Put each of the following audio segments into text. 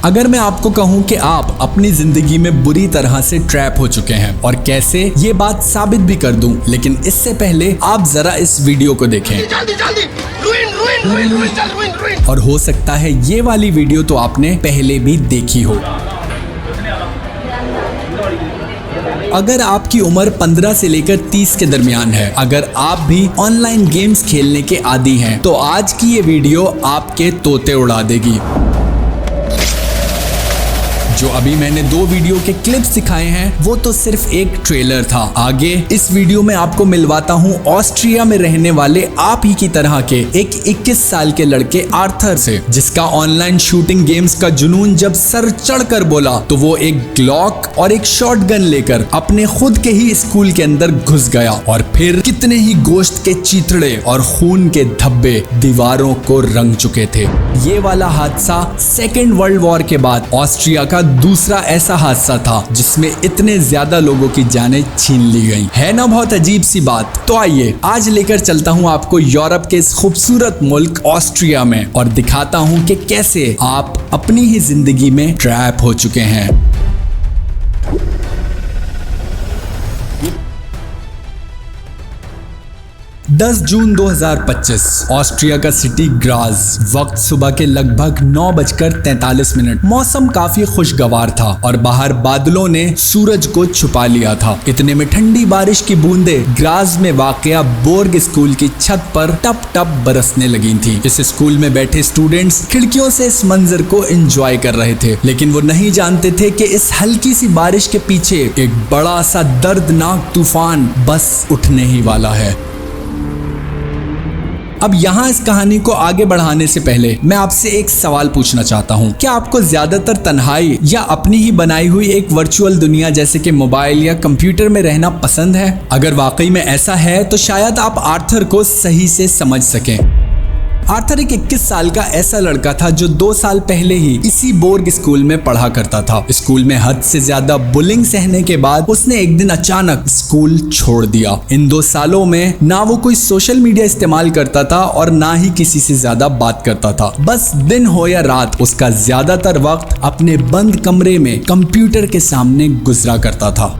अगर मैं आपको कहूं कि आप अपनी जिंदगी में बुरी तरह से ट्रैप हो चुके हैं और कैसे, ये बात साबित भी कर दूं, लेकिन इससे पहले आप जरा इस वीडियो को देखें। और हो सकता है ये वाली वीडियो तो आपने पहले भी देखी हो। अगर आपकी उम्र 15 से लेकर 30 के दरमियान है, अगर आप भी ऑनलाइन गेम्स खेलने के आदी हैं, तो आज की ये वीडियो आपके तोते उड़ा देगी। जो अभी मैंने 2 वीडियो के क्लिप्स दिखाए हैं वो तो सिर्फ एक ट्रेलर था। आगे इस वीडियो में आपको मिलवाता हूँ ऑस्ट्रिया में रहने वाले आप ही की तरह के एक 21 साल के लड़के आर्थर से, जिसका ऑनलाइन शूटिंग गेम्स का जुनून जब सर चढ़कर बोला तो वो एक ग्लॉक और एक शॉटगन लेकर अपने खुद के ही स्कूल के अंदर घुस गया और फिर कितने ही गोश्त के चीथड़े और खून के धब्बे दीवारों को रंग चुके थे। ये वाला हादसा सेकेंड वर्ल्ड वॉर के बाद ऑस्ट्रिया का दूसरा ऐसा हादसा था जिसमें इतने ज्यादा लोगों की जानें छीन ली गई। है ना बहुत अजीब सी बात। तो आइए आज लेकर चलता हूं आपको यूरोप के इस खूबसूरत मुल्क ऑस्ट्रिया में और दिखाता हूं कि कैसे आप अपनी ही जिंदगी में ट्रैप हो चुके हैं। 10 जून 2025 ऑस्ट्रिया का सिटी ग्राज। वक्त सुबह के लगभग 9:43। मौसम काफी खुशगवार था और बाहर बादलों ने सूरज को छुपा लिया था। इतने में ठंडी बारिश की बूंदें ग्राज में वाकया बोर्ग स्कूल की छत पर टप टप बरसने लगी थी। इस स्कूल में बैठे स्टूडेंट्स खिड़कियों से इस मंजर को एंजॉय कर रहे थे, लेकिन वो नहीं जानते थे कि इस हल्की सी बारिश के पीछे एक बड़ा सा दर्दनाक तूफान बस उठने ही वाला है। अब यहाँ इस कहानी को आगे बढ़ाने से पहले मैं आपसे एक सवाल पूछना चाहता हूँ। क्या आपको ज्यादातर तन्हाई या अपनी ही बनाई हुई एक वर्चुअल दुनिया जैसे कि मोबाइल या कंप्यूटर में रहना पसंद है? अगर वाकई में ऐसा है तो शायद आप आर्थर को सही से समझ सकें। आर्थर एक 21 साल का ऐसा लड़का था जो 2 साल पहले ही इसी बोर्ग स्कूल में पढ़ा करता था। स्कूल में हद से ज्यादा बुलिंग सहने के बाद उसने एक दिन अचानक स्कूल छोड़ दिया। इन 2 सालों में ना वो कोई सोशल मीडिया इस्तेमाल करता था और ना ही किसी से ज्यादा बात करता था। बस दिन हो या रात उसका ज्यादातर वक्त अपने बंद कमरे में कंप्यूटर के सामने गुजरा करता था।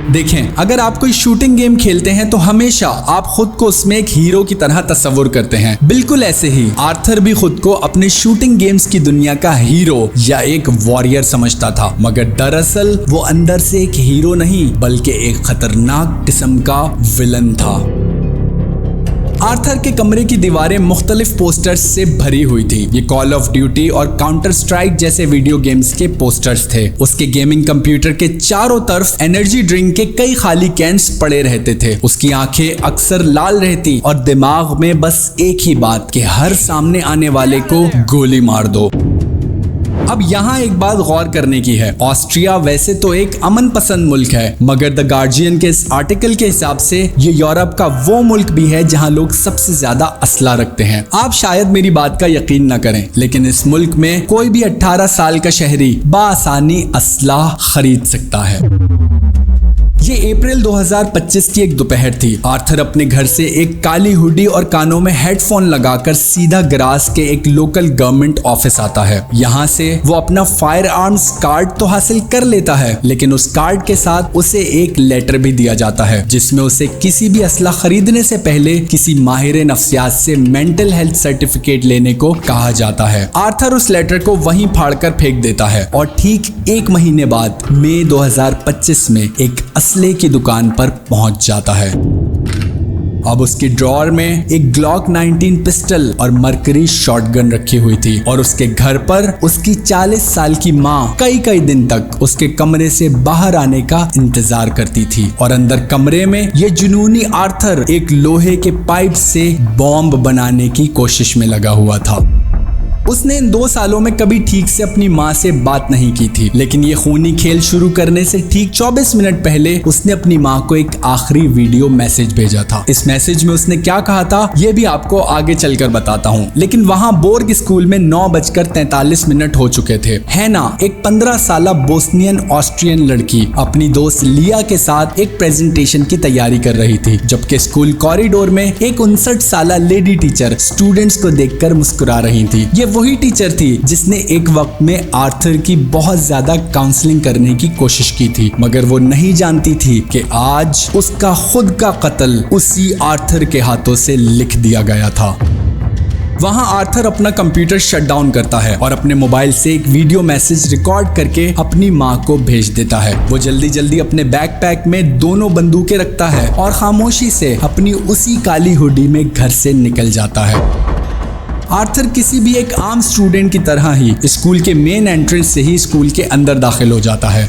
देखें, अगर आप कोई शूटिंग गेम खेलते हैं तो हमेशा आप खुद को उसमें एक हीरो की तरह तस्वुर करते हैं। बिल्कुल ऐसे ही आर्थर भी खुद को अपने शूटिंग गेम्स की दुनिया का हीरो या एक वॉरियर समझता था, मगर दरअसल वो अंदर से एक हीरो नहीं बल्कि एक खतरनाक किस्म का विलन था। आर्थर के कमरे की दीवारें मुख्तलिफ पोस्टर्स से भरी हुई थी। ये कॉल ऑफ ड्यूटी और काउंटर स्ट्राइक जैसे वीडियो गेम्स के पोस्टर्स थे। उसके गेमिंग कंप्यूटर के चारों तरफ एनर्जी ड्रिंक के कई खाली कैंस पड़े रहते थे। उसकी आंखें अक्सर लाल रहती और दिमाग में बस एक ही बात कि हर सामने आने वाले को गोली मार दो। अब यहाँ एक बात गौर करने की है। ऑस्ट्रिया वैसे तो एक अमन पसंद मुल्क है, मगर द गार्जियन के इस आर्टिकल के हिसाब से ये यूरोप का वो मुल्क भी है जहाँ लोग सबसे ज्यादा असला रखते हैं। आप शायद मेरी बात का यकीन न करें, लेकिन इस मुल्क में कोई भी 18 साल का शहरी बाआसानी असला खरीद सकता है। ये अप्रैल 2025 की एक दोपहर थी। आर्थर अपने घर से एक काली हुडी और कानों में हेडफोन लगाकर सीधा ग्रास के एक लोकल गवर्नमेंट ऑफिस आता है। यहाँ से वो अपना फायर आर्म्स कार्ड तो हासिल कर लेता है, लेकिन उस कार्ड के साथ उसे एक लेटर भी दिया जाता है जिसमें उसे किसी भी असला खरीदने से पहले किसी माहिर नफ्सियात से मेंटल हेल्थ सर्टिफिकेट लेने को कहा जाता है। आर्थर उस लेटर को वहीं फाड़कर फेंक देता है और ठीक 1 महीने बाद मई 2025 में एक असले की दुकान पर पहुंच जाता है। अब उसकी ड्रॉअर में एक ग्लॉक 19 पिस्टल और मर्करी शॉटगन रखी हुई थी और उसके घर पर उसकी 40 साल की माँ कई दिन तक उसके कमरे से बाहर आने का इंतजार करती थी और अंदर कमरे में ये जुनूनी आर्थर एक लोहे के पाइप से बॉम्ब बनाने की कोशिश में लगा हुआ था। उसने इन 2 सालों में कभी ठीक से अपनी माँ से बात नहीं की थी, लेकिन ये खूनी खेल शुरू करने से ठीक 24 मिनट पहले उसने अपनी माँ को एक आखिरी वीडियो मैसेज भेजा था। इस मैसेज में उसने क्या कहा था ये भी आपको आगे चलकर बताता हूँ, लेकिन वहाँ बोर्ग स्कूल में 9:43 हो चुके थे। है ना, एक 15 साल बोस्नियन ऑस्ट्रियन लड़की अपनी दोस्त लिया के साथ एक प्रेजेंटेशन की तैयारी कर रही थी, जबकि स्कूल कॉरिडोर में एक 59 साल लेडी टीचर स्टूडेंट्स को देखकर मुस्कुरा रही थी। ये वही टीचर थी जिसने एक वक्त में आर्थर की बहुत ज्यादा काउंसलिंग करने की कोशिश की थी, मगर वो नहीं जानती थी कि आज उसका खुद का कत्ल उसी आर्थर के हाथों से लिख दिया गया था। वहां आर्थर अपना कंप्यूटर शट डाउन करता है और अपने मोबाइल से एक वीडियो मैसेज रिकॉर्ड करके अपनी माँ को भेज देता है। वो जल्दी जल्दी अपने बैकपैक में दोनों बंदूकें रखता है और खामोशी से अपनी उसी काली हुडी में घर से निकल जाता है। आर्थर किसी भी एक आम स्टूडेंट की तरह ही स्कूल के मेन एंट्रेंस से ही स्कूल के अंदर दाखिल हो जाता है।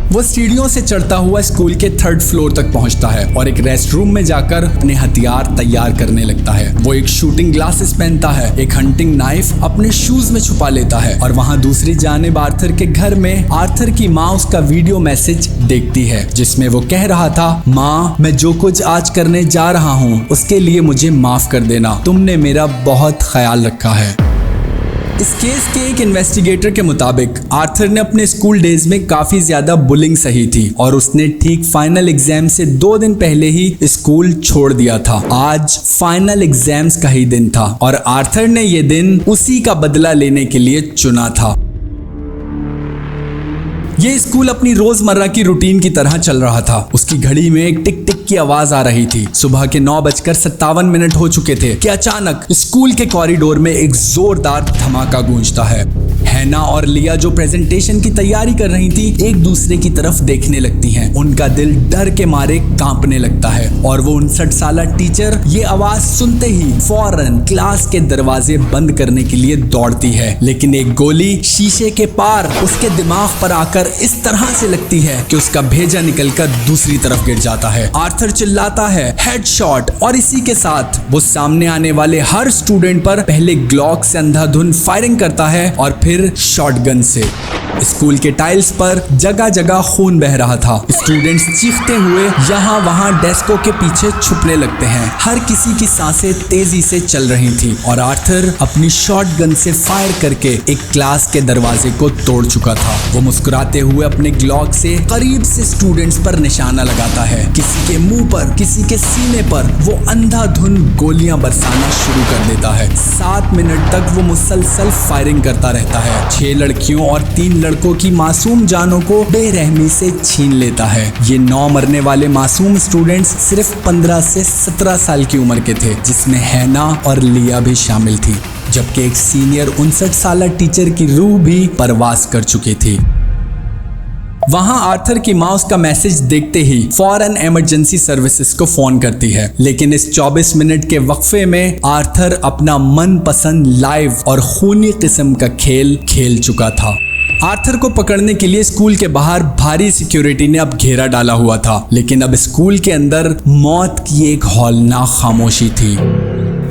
वो सीढ़ियों से चढ़ता हुआ स्कूल के 3rd फ्लोर तक पहुंचता है और एक रेस्ट रूम में जाकर अपने हथियार तैयार करने लगता है। वो एक शूटिंग ग्लासेस पहनता है, एक हंटिंग नाइफ अपने शूज में छुपा लेता है और वहां दूसरी जानिब आर्थर के घर में आर्थर की माँ उसका वीडियो मैसेज देखती है, जिसमें वो कह रहा था, माँ, मैं जो कुछ आज करने जा रहा हूँ उसके लिए मुझे माफ कर देना, तुमने मेरा बहुत ख्याल रखा है। इस केस के एक इन्वेस्टिगेटर के मुताबिक आर्थर ने अपने स्कूल डेज में काफी ज्यादा बुलिंग सही थी और उसने ठीक फाइनल एग्जाम से 2 दिन पहले ही स्कूल छोड़ दिया था। आज फाइनल एग्जाम्स का ही दिन था और आर्थर ने ये दिन उसी का बदला लेने के लिए चुना था। ये स्कूल अपनी रोजमर्रा की रूटीन की तरह चल रहा था। उसकी घड़ी में एक टिक टिक की आवाज आ रही थी। सुबह के 9:57 हो चुके थे कि अचानक स्कूल के कॉरिडोर में एक जोरदार धमाका गूंजता है। हैना और लिया जो प्रेजेंटेशन की तैयारी कर रही थी एक दूसरे की तरफ देखने लगती हैं। उनका दिल डर के मारे कांपने लगता है और वो 59 साल टीचर ये आवाज सुनते ही फौरन क्लास के दरवाजे बंद करने के लिए दौड़ती है, लेकिन एक गोली शीशे के पार उसके दिमाग पर आकर इस तरह से लगती है कि उसका भेजा निकलकर दूसरी तरफ गिर जाता है। आर्थर चिल्लाता है, हेडशॉट, और इसी के साथ वो सामने आने वाले हर स्टूडेंट पर पहले ग्लॉक से अंधाधुंध फायरिंग करता है और फिर शॉटगन से। स्कूल के टाइल्स पर जगह जगह खून बह रहा था। स्टूडेंट्स चीखते हुए यहाँ वहाँ डेस्कों के पीछे छुपने लगते हैं। हर किसी की सांसें तेजी से चल रही थी और आर्थर अपनी शॉटगन से फायर करके एक क्लास के दरवाजे को तोड़ चुका था। वो मुस्कुराते हुए अपने ग्लॉक से करीब से स्टूडेंट्स पर निशाना लगाता है। किसी के मुंह पर, किसी के सीने पर वो अंधाधुंध गोलियां बरसाना शुरू कर देता है। 7 मिनट तक वो मुसलसल फायरिंग करता रहता है। 6 लड़कियों और 3 लड़कों की मासूम जानों को बेरहमी से छीन लेता है। ये 9 मरने वाले मासूम स्टूडेंट्स सिर्फ 15 से 17 साल की उम्र के थे, जिसमें हैना और लिया भी शामिल थी, जबकि एक सीनियर 59 साल टीचर की रूह भी परवास कर चुकी थी। वहां आर्थर की माँ उसका मैसेज देखते ही फौरन इमरजेंसी सर्विसेज को फोन करती है, लेकिन इस 24 मिनट के वक्फे में आर्थर अपना मनपसंद लाइव और खूनी किस्म का खेल खेल चुका था। आर्थर को पकड़ने के लिए स्कूल के बाहर भारी सिक्योरिटी ने अब घेरा डाला हुआ था, लेकिन अब स्कूल के अंदर मौत की एक हौलनाक खामोशी थी।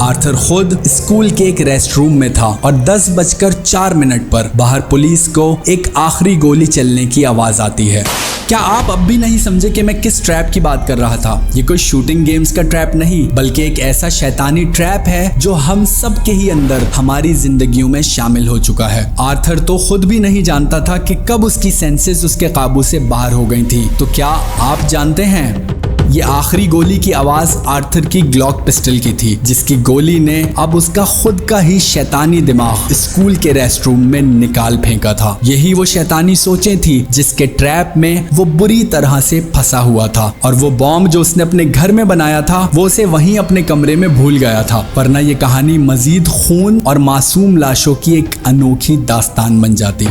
आर्थर खुद स्कूल के एक रेस्ट रूम में था और 10:04 पर बाहर पुलिस को एक आखिरी गोली चलने की आवाज आती है। क्या आप अब भी नहीं समझे कि मैं किस ट्रैप की बात कर रहा था? ये कोई शूटिंग गेम्स का ट्रैप नहीं, बल्कि एक ऐसा शैतानी ट्रैप है जो हम सब के ही अंदर हमारी जिंदगियों में शामिल हो चुका है। आर्थर तो खुद भी नहीं जानता था कि कब उसकी सेंसेस उसके काबू से बाहर हो गई थी। तो क्या आप जानते हैं? ये आखिरी गोली की आवाज आर्थर की ग्लॉक पिस्टल की थी, जिसकी गोली ने अब उसका खुद का ही शैतानी दिमाग स्कूल के रेस्ट रूम में निकाल फेंका था। यही वो शैतानी सोचें थी जिसके ट्रैप में वो बुरी तरह से फंसा हुआ था, और वो बॉम्ब जो उसने अपने घर में बनाया था वो उसे वहीं अपने कमरे में भूल गया था। वरना ये कहानी मजीद खून और मासूम लाशों की एक अनोखी दास्तान बन जाती।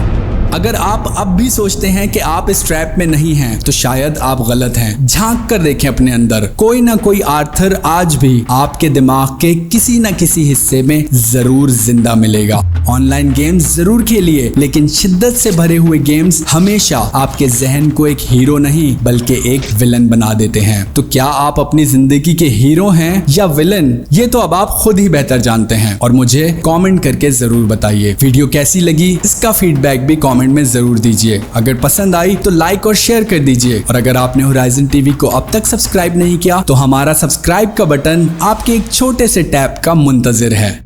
अगर आप अब भी सोचते हैं कि आप इस ट्रैप में नहीं हैं, तो शायद आप गलत हैं। झांक कर देखें अपने अंदर, कोई ना कोई आर्थर आज भी आपके दिमाग के किसी न किसी हिस्से में जरूर जिंदा मिलेगा। ऑनलाइन गेम्स जरूर खेलिए, लेकिन शिद्दत से भरे हुए गेम्स हमेशा आपके जहन को एक हीरो नहीं बल्कि एक विलन बना देते हैं। तो क्या आप अपनी जिंदगी के हीरो हैं या विलन? ये तो अब आप खुद ही बेहतर जानते हैं, और मुझे कमेंट करके जरूर बताइए। वीडियो कैसी लगी इसका फीडबैक भी कमेंट में जरूर दीजिए। अगर पसंद आई तो लाइक और शेयर कर दीजिए, और अगर आपने होराइजन टीवी को अब तक सब्सक्राइब नहीं किया तो हमारा सब्सक्राइब का बटन आपके एक छोटे से टैप का मुंतजिर है।